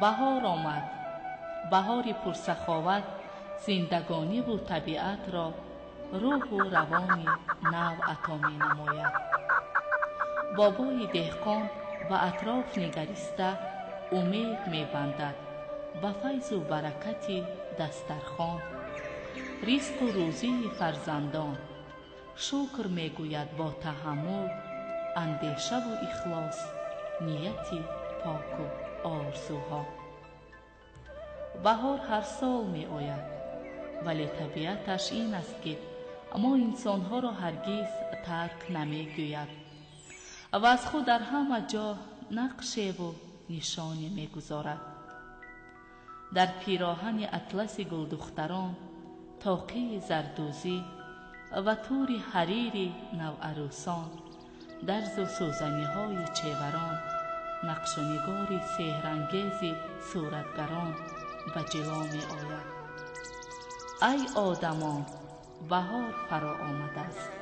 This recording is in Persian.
بهار آمد، بهاری پرسخاوت زندگانی و طبیعت را روح و روانی نو عطا می نماید. بابای دهقان و اطراف نگریسته امید می بندد به فیض و برکت دسترخوان، رزق و روزی فرزندان. شکر می گوید با تحمل، اندیشه و اخلاص، نیتی پاک و آرزوها. بهار هر سال می آید، ولی طبیعتش این است که ما انسانها را هرگز ترک نمی گوید و از خود در همه جا نقشه و نشانی می گذارد. در پیراهن اطلس گلدختران، طاقی زردوزی و تور حریر نوعروسان، درز و سوزنی های چیوران، نقش و نگار سحرانگیز صورتگران به جلوه می آید. ای آدمان، بهار فرا آمده است.